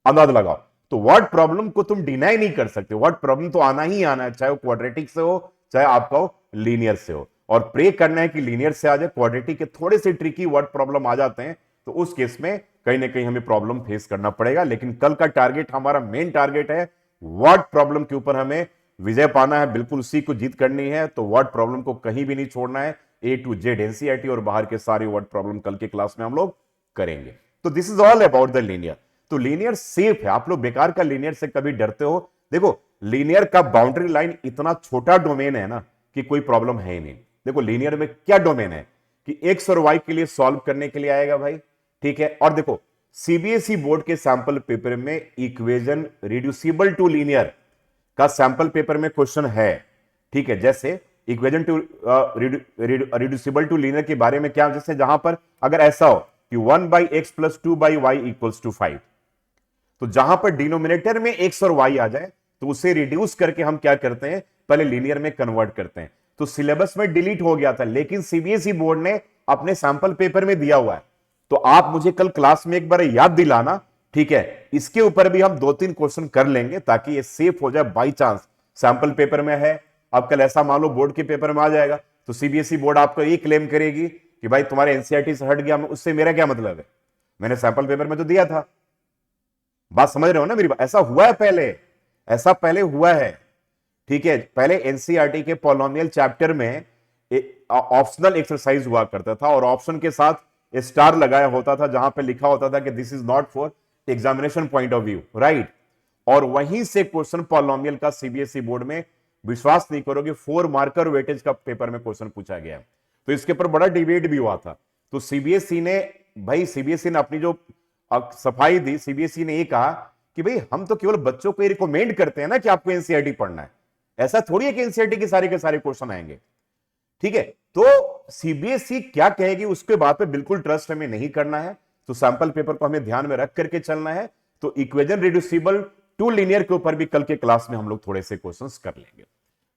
अंदाज लगाओ। तो वर्ड प्रॉब्लम को तुम डिनाई नहीं कर सकते, वर्ड प्रॉब्लम तो आना ही आना है, चाहे वो क्वाड्रेटिक से हो चाहे आपका लीनियर से हो, और प्रे करना है कि लीनियर से आ जाए। क्वाड्रेटिक के थोड़े से ट्रिकी वर्ड प्रॉब्लम आ जाते हैं, तो उस केस में कहीं ना कहीं हमें प्रॉब्लम फेस करना पड़ेगा। लेकिन कल का टारगेट, हमारा मेन टारगेट है वर्ड प्रॉब्लम के ऊपर हमें विजय पाना है, बिल्कुल उसी को जीत करनी है। तो वर्ड प्रॉब्लम को कहीं भी नहीं छोड़ना है, ए टू जेड एनसीईआरटी और बाहर के सारे वर्ड प्रॉब्लम कल के क्लास में हम लोग करेंगे। तो this is all about the linear. तो लीनियर सेफ है, आप लोग बेकार का लीनियर से कभी डरते हो? देखो लीनियर का बाउंड्री लाइन इतना छोटा डोमेन है ना कि कोई प्रॉब्लम है ही नहीं। देखो लीनियर में क्या डोमेन है कि एक्स और वाई के लिए सॉल्व करने के लिए आएगा भाई, ठीक है। और देखो सीबीएसई बोर्ड के सैंपल पेपर में इक्वेशन रिड्यूसिबल टू लीनियर का सैंपल पेपर में क्वेश्चन है, ठीक है। जैसे equation to reducible to linear के बारे में क्या, जैसे जहां पर अगर ऐसा हो कि 1/x plus 2/y equals to 5, तो जहां पर डिनोमिनेटर में x और y आ जाए तो उसे रिड्यूस करके हम क्या करते हैं, पहले लीनियर में कन्वर्ट करते हैं। तो सिलेबस में डिलीट हो गया था, लेकिन सीबीएसई बोर्ड ने अपने सैंपल पेपर में दिया हुआ है। तो आप मुझे कल क्लास में एक बार याद दिलाना, ठीक है। इसके ऊपर भी हम 2-3 क्वेश्चन कर लेंगे ताकि ये सेफ हो जाए। बाई चांस सैंपल पेपर में है, अब कल ऐसा मान लो बोर्ड के पेपर में आ जाएगा, तो सीबीएसई बोर्ड आपको ये क्लेम करेगी कि भाई तुम्हारे एनसीईआरटी से हट गया। उससे मेरा क्या मतलब है, मैंने सैंपल पेपर में तो दिया था। बात समझ रहे हो ना मेरी बात? ऐसा हुआ है पहले, ऐसा पहले हुआ है, ठीक है। पहले एनसीईआरटी के पॉलिनोमियल चैप्टर में ऑप्शनल एक्सरसाइज हुआ करता था और ऑप्शन के साथ स्टार लगाया होता था जहां पे लिखा होता था कि this is not for examination point of view, right. और वहीं से क्वेश्चन पॉलिनोमियल का सीबीएसई बोर्ड में, विश्वास नहीं करोगे, 4 मार्कर वेटेज का पेपर में क्वेश्चन पूछा गया। तो इसके ऊपर बड़ा डिबेट भी हुआ था। तो सीबीएसई ने, भाई सीबीएसई ने अपनी जो सफाई दी, सीबीएसई ने ये कहा कि भाई हम तो केवल बच्चों को रिकमेंड करते हैं ना कि आपको एनसीईआरटी पढ़ना है, ऐसा थोड़ी है कि एनसीईआरटी के सारे क्वेश्चन आएंगे, ठीक है। तो सीबीएसई क्या कहेगी उसके बाद पे बिल्कुल ट्रस्ट हमें नहीं करना है। तो सैंपल पेपर को हमें ध्यान में रख करके चलना है। तो इक्वेशन रिड्यूसिबल टू लीनियर के ऊपर भी कल के क्लास में हम लोग थोड़े से क्वेश्चंस कर लेंगे,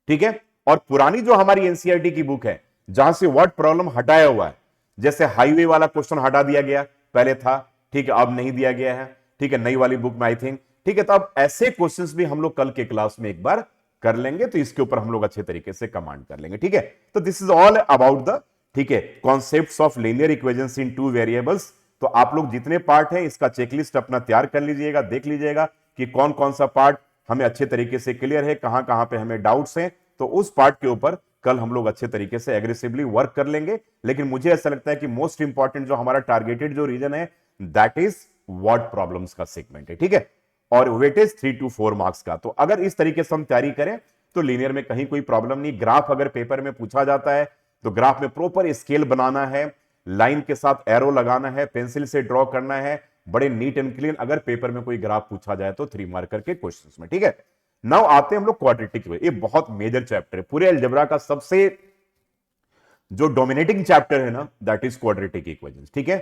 ठीक है। और पुरानी जो हमारी एनसीईआरटी की बुक है जहां से वर्ड प्रॉब्लम हटाया हुआ है, जैसे हाईवे वाला क्वेश्चन हटा दिया गया, पहले था, ठीक है, अब नहीं दिया गया है, ठीक है, नई वाली बुक में आई थिंक, ठीक है। तो अब ऐसे क्वेश्चंस भी हम लोग कल के क्लास में एक बार कर लेंगे, तो इसके ऊपर हम लोग अच्छे तरीके से कमांड कर लेंगे, ठीक है। तो this is all about the, ठीक है, concepts of linear equations in 2 variables. तो आप लोग जितने पार्ट है इसका चेकलिस्ट अपना तैयार कर लीजिएगा, देख लीजिएगा कि कौन कौन सा पार्ट हमें अच्छे तरीके से क्लियर है, कहां कहां पे हमें डाउट्स हैं। तो उस पार्ट के ऊपर कल हम लोग अच्छे तरीके से एग्रेसिवली वर्क कर लेंगे। लेकिन मुझे ऐसा लगता है कि मोस्ट इंपॉर्टेंट जो हमारा टारगेटेड जो रीजन है दैट इज वर्ड प्रॉब्लम्स का सेगमेंट है, ठीक है। और वेटेज 3 to 4 मार्क्स का। तो अगर इस तरीके से हम तैयारी करें तो लीनियर में कहीं कोई प्रॉब्लम नहीं। ग्राफ अगर पेपर में पूछा जाता है तो ग्राफ में प्रॉपर स्केल बनाना है, लाइन के साथ एरो लगाना है, पेंसिल से ड्रॉ करना है, बड़े नीट एंड क्लीन अगर पेपर में कोई ग्राफ पूछा जाए तो 3 मार्कर के क्वेश्चंस में, ठीक है। नाउ आते हैं हम लोग क्वाड्रेटिक में। ये बहुत मेजर चैप्टर है पूरे अलजेब्रा का, सबसे जो डोमिनेटिंग चैप्टर है ना दैट इज क्वाड्रेटिक इक्वेशंस, ठीक है।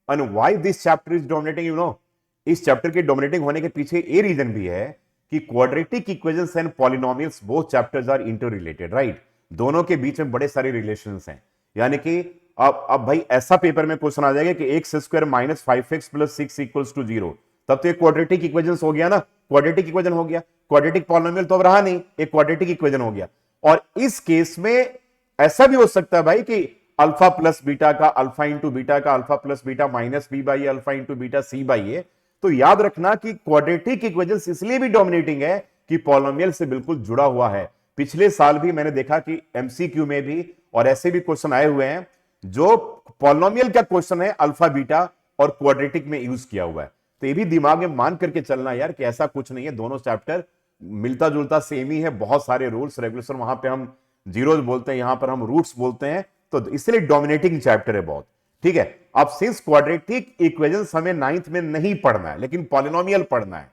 And why this chapter is dominating, you know, इस चैप्टर के डोमिनेटिंग होने के पीछे ये रीजन भी है कि quadratic equations and polynomials both chapters are inter related, right. दोनों के बीच में बड़े सारे रिलेशंस हैं। यानी कि अब भाई ऐसा पेपर में क्वेश्चन आ जाएगा कि x square minus 5x plus 6 equals to 0, तब तो एक क्वाड्रेटिक इक्वेशन हो गया ना, क्वाड्रेटिक इक्वेशन हो गया। क्वाड्रेटिक पॉलिनोमियल तो अब रहा नहीं, एक क्वाड्रेटिक इक्वेशन हो गया। और इस केस में ऐसा भी हो सकता है भाई कि अल्फा प्लस बीटा का अल्फा इंटू बीटा का alpha plus beta minus B by alpha into beta C by A. तो याद रखना कि क्वाड्रेटिक इक्वेशन इसलिए भी डोमिनेटिंग है कि पॉलिनोमियल से बिल्कुल जुड़ा हुआ है। पिछले साल भी मैंने देखा कि एमसीक्यू में भी और ऐसे भी क्वेश्चन आए हुए हैं जो पॉलिनोमियल का क्वेश्चन है अल्फा बीटा और क्वाड्रेटिक में यूज किया हुआ है। तो ये भी दिमाग में मान करके चलना यार कि ऐसा कुछ नहीं है, दोनों चैप्टर मिलता जुलता सेम ही है। बहुत सारे रूल्स रेगुलेशन, वहां पे हम जीरोज बोलते हैं, यहां पर हम रूट्स बोलते हैं, तो इसलिए डोमिनेटिंग चैप्टर है बहुत, ठीक है। अब सिंस क्वाड्रेटिक इक्वेशंस हमें 9th में नहीं पढ़ना है लेकिन पॉलिनोमियल पढ़ना है,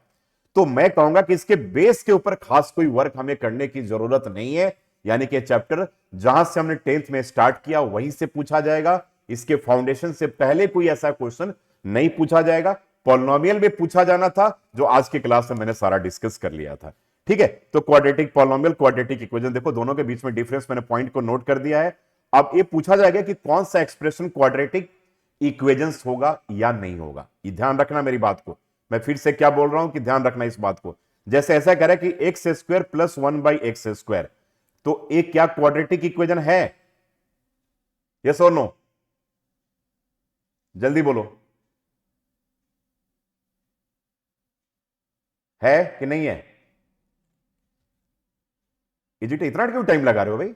तो मैं कहूंगा कि इसके बेस के ऊपर खास कोई वर्क हमें करने की जरूरत नहीं है। यानी कि चैप्टर जहां से हमने 10th में स्टार्ट किया वहीं से पूछा जाएगा। इसके फाउंडेशन से पहले कोई ऐसा क्वेश्चन नहीं पूछा जाएगा। पॉलिनोमियल में पूछा जाना था जो आज के क्लास में मैंने सारा डिस्कस कर लिया था, ठीक है। तो क्वाड्रेटिक पॉलिनोमियल क्वाड्रेटिक इक्वेशन, देखो दोनों के बीच में डिफरेंस मैंने पॉइंट को नोट कर दिया है। अब ये पूछा जाएगा कि कौन सा एक्सप्रेशन क्वाड्रेटिक इक्वेशंस होगा या नहीं होगा। ये ध्यान रखना मेरी बात को, मैं फिर से क्या बोल रहा हूं कि ध्यान रखना इस बात को। जैसे ऐसा कह रहा है कि x square plus 1/x square, तो एक क्या क्वाड्रेटिक इक्वेशन है? यस और नो, जल्दी बोलो। है कि नहीं है? इजिट इतना क्यों टाइम लगा रहे हो भाई?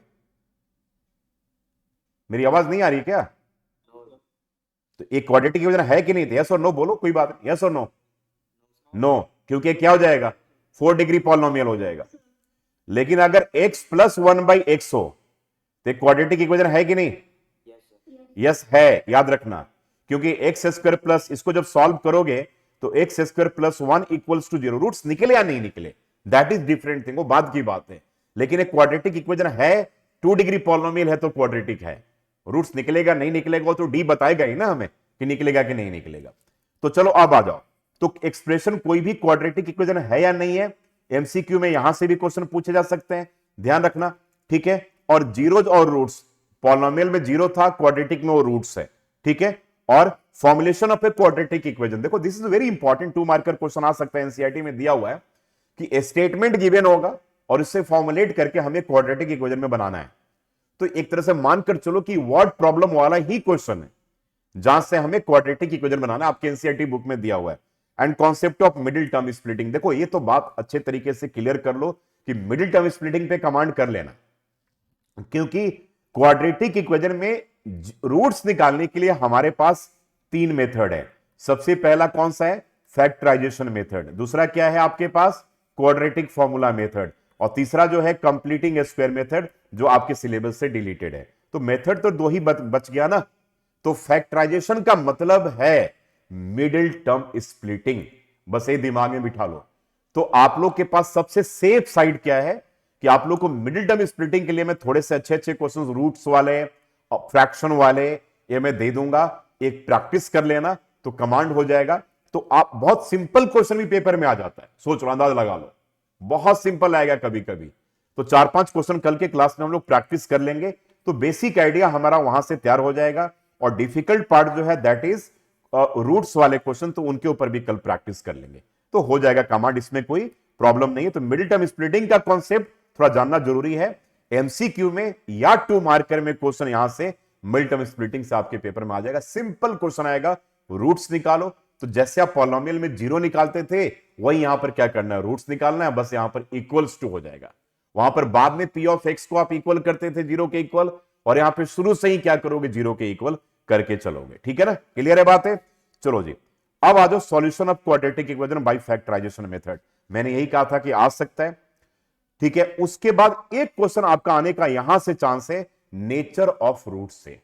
मेरी आवाज नहीं आ रही क्या? तो एक क्वाड्रेटिक इक्वेशन है कि नहीं? यस और नो बोलो, कोई बात नहीं, यस और नो? नो, क्योंकि क्या हो जाएगा? 4 डिग्री पॉलिनोमियल हो जाएगा। लेकिन अगर x प्लस 1/x हो तो क्वाड्रेटिक इक्वेशन है कि नहीं? यस है, याद रखना, क्योंकि एक्स स्क्वायर प्लस, इसको जब सॉल्व करोगे तो x square plus 1 equals to 0। Roots निकले या नहीं निकले, दैट इज डिफरेंट थिंग, वो बाद की बात है। लेकिन एक क्वाड्रेटिक इक्वेशन है, 2 डिग्री पॉलिनोमियल है तो क्वाड्रेटिक है। रूट्स निकलेगा नहीं निकलेगा तो डी बताएगा ही ना हमें कि निकलेगा कि नहीं निकलेगा। तो चलो अब आ जाओ, तो एक्सप्रेशन कोई भी क्वाड्रेटिक इक्वेशन है या नहीं है, एमसीक्यू में यहां से भी क्वेश्चन पूछे जा सकते हैं, ध्यान रखना, ठीक है। और जीरोज और रूट्स, पॉलिनोमियल में जीरो था, क्वाड्रेटिक में वो रूट्स है, ठीक है। और formulation of a quadratic equation, देखो this is very important, 2 marker question आ सकता है, एनसीईआरटी में दिया हुआ है कि स्टेटमेंट गिवन होगा और इससे फॉर्मुलेट करके हमें क्वाड्रेटिक इक्वेशन में बनाना है। तो एक तरह से मानकर चलो कि वर्ड प्रॉब्लम वाला ही क्वेश्चन है जहां से हमें क्वाड्रेटिक इक्वेशन बनाना है, आपके एनसीईआरटी बुक में दिया हुआ है। And concept of middle term splitting, देखो ये तो बात अच्छे तरीके से क्लियर कर लो कि मिडिल टर्म स्प्लिटिंग पे कमांड कर लेना, क्योंकि क्वाड्रेटिक इक्वेशन में रूट्स निकालने के लिए हमारे पास 3 मेथड है। सबसे पहला कौन सा है? Factorisation method. दूसरा क्या है आपके पास? Quadratic formula method. और तीसरा जो है कंप्लीटिंग स्क्वायर मेथड, जो आपके सिलेबस से डिलीटेड है। तो मेथड तो 2 ही बच गया ना। तो फैक्टराइजेशन का मतलब है मिडिल टर्म स्प्लिटिंग, बस ये दिमाग में बिठा लो। तो आप लोग के पास सबसे सेफ साइड क्या है कि आप लोग को मिडिल टर्म स्प्लिटिंग के लिए मैं थोड़े से अच्छे क्वेश्चंस रूट्स वाले, फ्रैक्शन वाले ये मैं दे दूंगा, एक प्रैक्टिस कर लेना तो कमांड हो जाएगा। तो आप बहुत सिंपल क्वेश्चन भी पेपर में आ जाता है, सोच लो, अंदाज लगा लो, बहुत सिंपल आएगा कभी कभी। तो 4-5 क्वेश्चन कल के क्लास में हम लोग प्रैक्टिस कर लेंगे, तो बेसिक आइडिया हमारा वहां से तैयार हो जाएगा। और डिफिकल्ट पार्ट जो है दैट इज रूट्स वाले क्वेश्चन, तो उनके ऊपर भी कल प्रैक्टिस कर लेंगे, तो हो जाएगा कमांड, इसमें कोई प्रॉब्लम नहीं है। तो मिडिल टर्म स्प्लिटिंग का कॉन्सेप्ट थोड़ा जानना जरूरी है। एमसीक्यू में या 2 मार्कर में क्वेश्चन यहां से मिडिल टर्म स्प्लिटिंग से आपके पेपर में आ जाएगा, सिंपल क्वेश्चन आएगा, रूट्स निकालो। तो जैसे आप पॉलिनोमियल में 0 निकालते थे, वही यहां पर क्या करना है, रूट्स निकालना है, बस यहां पर इक्वल्स टू हो जाएगा। वहां पर बाद में पी ऑफ एक्स को आप इक्वल करते थे 0 के इक्वल, और यहां पे शुरू से ही क्या करोगे, 0 के इक्वल करके चलोगे, ठीक है ना, क्लियर है बात है। चलो जी, अब आ जाओ solution of quadratic equation by factorisation method. मैंने यही कहा था कि आ सकता है, ठीक है। उसके बाद एक क्वेश्चन आपका आने का यहां से चांस है नेचर ऑफ रूट से,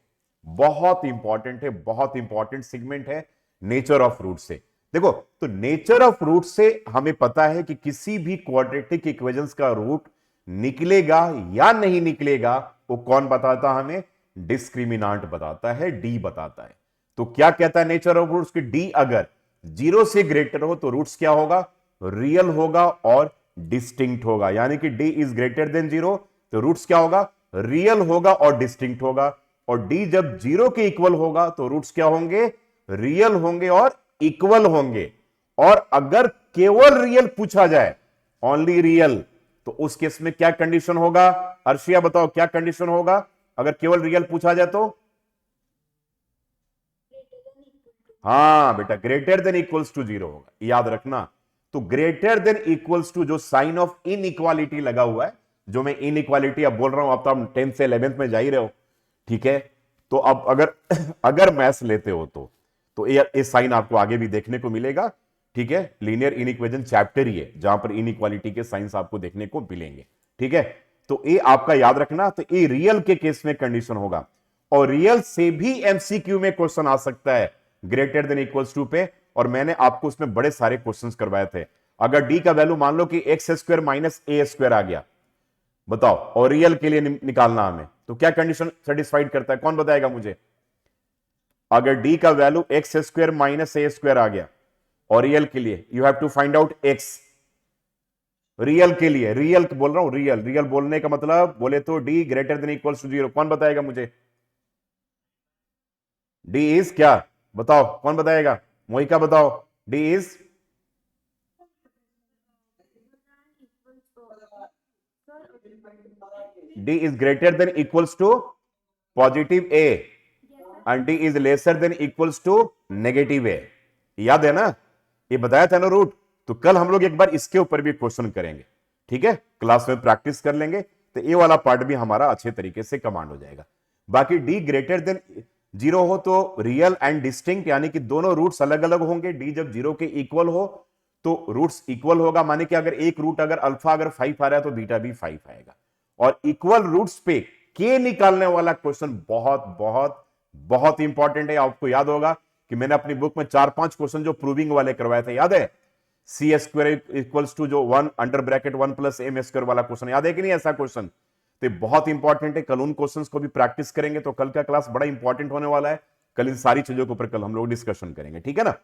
बहुत इंपॉर्टेंट है, बहुत इंपॉर्टेंट सेगमेंट है नेचर ऑफ रूट से। देखो, तो नेचर ऑफ रूट से हमें पता है कि किसी भी क्वाड्रेटिक इक्वेशंस का रूट निकलेगा या नहीं निकलेगा, वो कौन बताता हमें? डिस्क्रिमिनांट बताता है, डी बताता है। तो क्या कहता है नेचर ऑफ रूट्स की? डी अगर 0 से ग्रेटर हो तो रूट्स क्या होगा? रियल होगा और डिस्टिंक्ट होगा। यानी कि डी इज ग्रेटर देन 0 तो रूट्स क्या होगा? रियल होगा और डिस्टिंक्ट होगा। और डी जब 0 के इक्वल होगा तो रूट्स क्या होंगे? रियल होंगे और इक्वल होंगे। और अगर केवल रियल पूछा जाए, ओनली रियल, तो उस केस में क्या कंडीशन होगा? अर्शिया बताओ क्या कंडीशन होगा अगर केवल रियल पूछा जाए तो? हाँ बेटा, ग्रेटर देन इक्वल्स टू 0 होगा, याद रखना। तो ग्रेटर देन इक्वल्स टू, जो साइन ऑफ इनइक्वालिटी लगा हुआ है, जो मैं इनइक्वालिटी अब बोल रहा हूं, अब तो आप 10th से 11th में जा ही रहे हो, ठीक है। तो अब अगर अगर मैथ्स लेते हो तो ये साइन आपको आगे भी देखने को मिलेगा, ठीक है। लीनियर इनइक्वेशन चैप्टर ही है जहां पर इनइक्वालिटी के साइंस आपको देखने को मिलेंगे, ठीक है। तो ये आपका याद रखना। तो ये रियल के केस में कंडीशन होगा, और रियल से भी एमसीक्यू में क्वेश्चन आ सकता है ग्रेटर देन इक्वल्स टू पे। और मैंने आपको उसमें बड़े सारे क्वेश्चंस करवाए थे। अगर डी का वैल्यू मान लो कि x square minus a square आ गया, बताओ, और रियल के लिए निकालना हमें, तो क्या कंडीशन सेटिस्फाइड करता है, कौन बताएगा मुझे? अगर डी का value x square minus a square आ गया और रियल के लिए you have to find out x, real के लिए, रियल बोल रहा हूं, रियल, रियल बोलने का मतलब बोले तो D greater than equals to 0, कौन बताएगा मुझे? डी इज क्या, बताओ कौन बताएगा? मोहिका बताओ, D is D is greater than equals to positive A and D is lesser than equals to negative A. याद है ना, ये बताया था ना रूट। तो कल हम लोग एक बार इसके ऊपर भी क्वेश्चन करेंगे, ठीक है, क्लास में प्रैक्टिस कर लेंगे, तो ये वाला पार्ट भी हमारा अच्छे तरीके से कमांड हो जाएगा। बाकी डी ग्रेटर देन 0 हो तो रियल एंड डिस्टिंक्ट, यानी कि दोनों रूट्स अलग अलग होंगे। डी जब 0 के इक्वल हो तो रूट्स इक्वल होगा, माने कि अगर एक रूट अगर अल्फा अगर 5 आ रहा है तो बीटा भी 5 आएगा। और इक्वल रूट्स पे के निकालने वाला क्वेश्चन बहुत बहुत बहुत इंपॉर्टेंट है। आपको याद होगा कि मैंने अपनी बुक में 4-5 क्वेश्चन जो प्रूविंग वाले करवाए थे, याद है? सी स्क्वायर इक्वल्स टू जो 1 under bracket 1 plus m square वाला क्वेश्चन, याद है कि नहीं ऐसा क्वेश्चन? तो बहुत इंपॉर्टेंट है, कल उन क्वेश्चंस को भी प्रैक्टिस करेंगे। तो कल का क्लास बड़ा इंपॉर्टेंट होने वाला है, कल इन सारी चीजों के ऊपर कल हम लोग डिस्कशन करेंगे, ठीक है ना?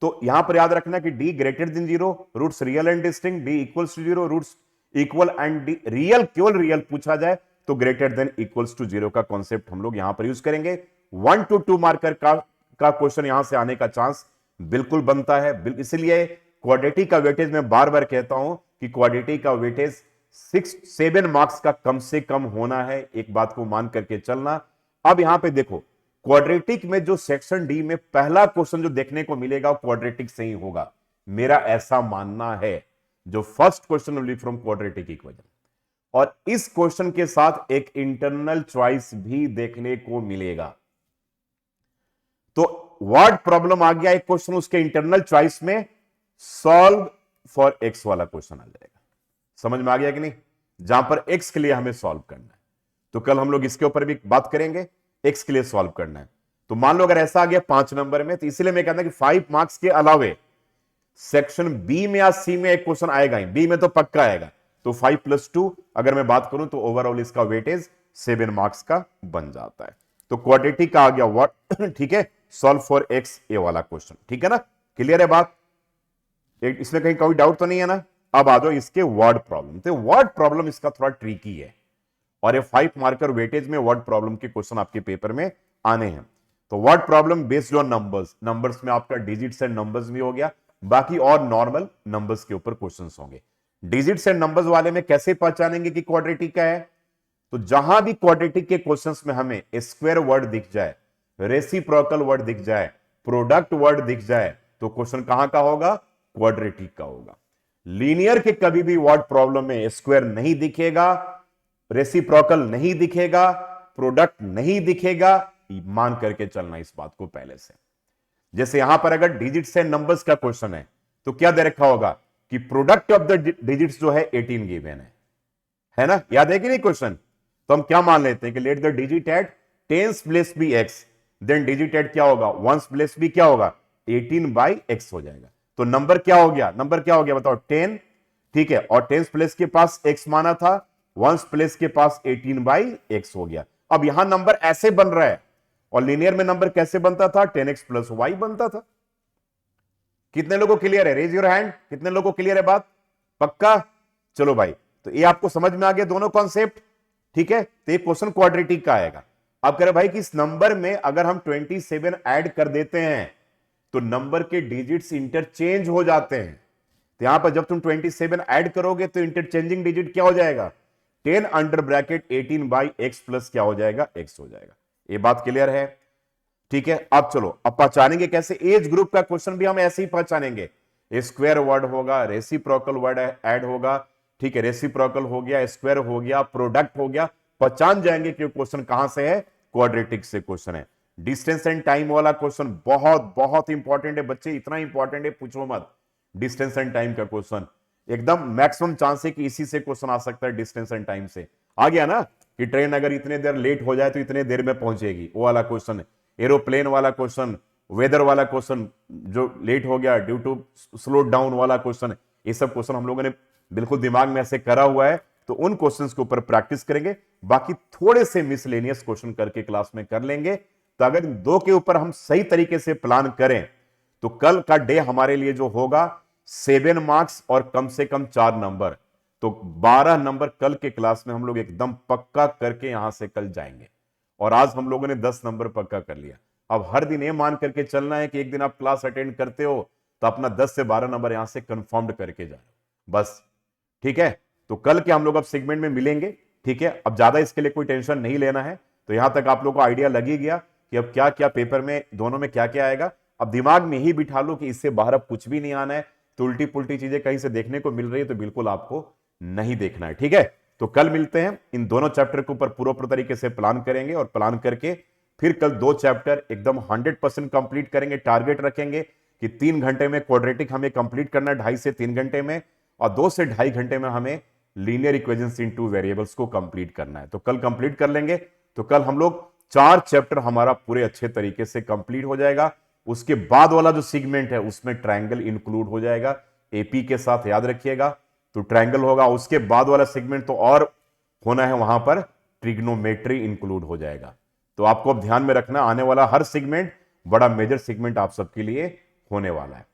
तो यहां पर याद रखना कि D greater than 0 roots real and distinct, D equals to 0 roots equal and D real, केवल रियल पूछा जाए तो ग्रेटर देन इक्वल्स टू 0 का कॉन्सेप्ट हम लोग यहां पर यूज करेंगे। 1 to 2 मार्कर का क्वेश्चन यहां से आने का चांस बिल्कुल बनता है। इसलिए क्वाड्रेटिक का वेटेज मैं बार बार कहता हूं कि क्वाड्रेटिक का वेटेज 6-7 मार्क्स का कम से कम होना है, एक बात को मान करके चलना। अब यहां पे देखो, क्वाड्रेटिक में जो सेक्शन डी में पहला क्वेश्चन जो देखने को मिलेगा क्वाड्रेटिक से ही होगा, मेरा ऐसा मानना है। जो first question will be from quadratic equation, और इस क्वेश्चन के साथ एक इंटरनल चॉइस भी देखने को मिलेगा। तो वर्ड प्रॉब्लम आ गया एक क्वेश्चन, उसके इंटरनल चॉइस में सॉल्व फॉर एक्स वाला क्वेश्चन आ जाएगा। समझ में आ गया कि नहीं? जहां पर एक्स के लिए हमें सॉल्व करना है, तो कल हम लोग इसके ऊपर भी बात करेंगे, एक्स के लिए सॉल्व करना है। तो मान लो अगर ऐसा आ गया 5 नंबर में, तो इसलिए मैं कहता हूं कि 5 मार्क्स के अलावे सेक्शन बी में या सी में एक क्वेश्चन आएगा ही, बी में तो पक्का आएगा। तो 5+2 अगर मैं बात करूं तो ओवरऑल इसका वेटेज 7 मार्क्स का बन जाता है। तो क्वाड्रेटिक का आ गया व्हाट ठीक है, सॉल्व फॉर एक्स, ए वाला क्वेश्चन, ठीक है ना? क्लियर है बात? इसमें कहीं कोई डाउट तो नहीं है ना? अब आ जाओ इसके वर्ड प्रॉब्लम। तो वर्ड प्रॉब्लम इसका थोड़ा ट्रिकी है, और ये 5 मार्कर वेटेज में वर्ड प्रॉब्लम के क्वेश्चन आपके पेपर में आने हैं। तो word problem based on numbers, numbers में आपका डिजिट्स एंड नंबर्स भी हो गया, बाकी और नॉर्मल नंबर्स के ऊपर क्वेश्चंस होंगे। डिजिट्स एंड नंबर्स वाले में कैसे पहचानेंगे कि क्वाड्रेटिक का है? तो जहां भी क्वाड्रेटिक के क्वेश्चंस में हमें स्क्वायर वर्ड दिख जाए, रेसिप्रोकल वर्ड दिख जाए, प्रोडक्ट वर्ड दिख जाए, तो क्वेश्चन कहां का होगा? क्वाड्रेटिक का होगा। लीनियर के कभी भी वर्ड प्रॉब्लम में स्क्वायर नहीं दिखेगा, रेसिप्रोकल नहीं दिखेगा, प्रोडक्ट नहीं दिखेगा, मान करके चलना इस बात को पहले से। जैसे यहां पर अगर डिजिट्स एंड नंबर्स का क्वेश्चन है तो क्या दे रखा होगा कि प्रोडक्ट ऑफ द डिजिट्स जो है 18 गिवन है ना? याद है कि नहीं क्वेश्चन? तो हम क्या मान लेते हैं कि let the digit at tens place be x, then digit at क्या होगा? वंस प्लेस बी क्या होगा? 18/x हो जाएगा। तो नंबर क्या हो गया? नंबर क्या हो गया बताओ? 10, ठीक है। और टेंस प्लेस के पास x माना था, वंस प्लेस के पास 18/x हो गया। अब यहां नंबर ऐसे बन रहा है, और लीनियर में नंबर कैसे बनता था? 10x + y बनता था। कितने लोगों को क्लियर है? Raise your hand. कितने लोगों को क्लियर है बात? पक्का? चलो भाई, तो ये आपको समझ में आ गया दोनों कॉन्सेप्ट, ठीक है? तो ये क्वेश्चन क्वाड्रेटिक का आएगा। अब कह रहे भाई कि इस नंबर में अगर हम 27 ऐड कर देते हैं तो नंबर के डिजिट्स इंटरचेंज हो जाते हैं। तो यहां पर जब तुम 27 ऐड करोगे तो इंटरचेंजिंग डिजिट क्या हो जाएगा? 10 अंडर ब्रैकेट 18/x प्लस क्या हो जाएगा? x हो जाएगा। ये बात क्लियर है? ठीक है। अब चलो, अब पहचानेंगे कैसे? एज ग्रुप का क्वेश्चन भी हम ऐसे ही पहचानेंगे। स्क्वायर वर्ड होगा, रेसिप्रोकल वर्ड ऐड होगा, ठीक है, रेसिप्रोकल हो गया, स्क्वायर हो गया, प्रोडक्ट हो गया, पहचान जाएंगे कि क्वेश्चन कहां से है? क्वाड्रेटिक से क्वेश्चन है। डिस्टेंस एंड टाइम वाला क्वेश्चन बहुत बहुत इंपॉर्टेंट है बच्चे, इतना इंपॉर्टेंट है पूछो मत। डिस्टेंस एंड टाइम का क्वेश्चन एकदम मैक्सिमम चांस है कि इसी से क्वेश्चन आ सकता है। डिस्टेंस एंड टाइम से आ गया ना कि ट्रेन अगर इतने देर लेट हो जाए तो इतने देर में पहुंचेगी, वो वाला क्वेश्चन है। एरोप्लेन वाला क्वेश्चन, वेदर वाला क्वेश्चन, जो लेट हो गया ड्यू टू स्लो डाउन वाला क्वेश्चन, ये सब क्वेश्चन हम लोगों ने बिल्कुल दिमाग में ऐसे करा हुआ है। तो उन क्वेश्चंस के ऊपर प्रैक्टिस करेंगे, बाकी थोड़े से मिसलेनियस क्वेश्चन करके क्लास में कर लेंगे। तो अगर दो के ऊपर हम सही तरीके से प्लान करें तो कल का डे हमारे लिए जो होगा 7 मार्क्स और कम से कम 4 नंबर, तो 12 नंबर कल के क्लास में हम लोग एकदम पक्का करके यहां से कल जाएंगे। और आज हम लोगों ने 10 नंबर पक्का कर लिया। अब हर दिन ये मान करके चलना है कि एक दिन आप क्लास अटेंड करते हो तो अपना 10 से 12 नंबर यहां से कंफर्म्ड करके जाए बस, ठीक है? तो कल के हम लोग अब सेगमेंट में मिलेंगे, ठीक है? अब ज्यादा इसके लिए कोई टेंशन नहीं लेना है। तो यहां तक आप लोगों को आइडिया लग ही गया कि अब क्या क्या पेपर में दोनों में क्या क्या आएगा। अब दिमाग में ही बिठा लो कि इससे बाहर अब कुछ भी नहीं आना है। तो उल्टी पुल्टी चीजें कहीं से देखने को मिल रही है तो बिल्कुल आपको नहीं देखना है, ठीक है। तो कल मिलते हैं, इन दोनों चैप्टर के ऊपर पूरा तरीके से प्लान करेंगे और प्लान करके फिर कल 2 चैप्टर एकदम 100% कंप्लीट करेंगे। टारगेट रखेंगे कि 3 घंटे में क्वाड्रेटिक हमें कंप्लीट करना है, 2.5 से 3 घंटे में, और 2 से 2.5 घंटे में हमें लीनियर इक्वेशंस इन 2 वेरिएबल्स को कंप्लीट करना है। तो कल कंप्लीट कर लेंगे, तो कल हम लोग 4 चैप्टर हमारा पूरे अच्छे तरीके से कंप्लीट हो जाएगा। उसके बाद वाला जो सेगमेंट है उसमें ट्रायंगल इंक्लूड हो जाएगा एपी के साथ, याद रखिएगा। तो ट्रायंगल होगा, उसके बाद वाला सेगमेंट तो और होना है, वहां पर ट्रिग्नोमेट्री इंक्लूड हो जाएगा। तो आपको अब ध्यान में रखना, आने वाला हर सेगमेंट बड़ा मेजर सेगमेंट आप सबके लिए होने वाला है।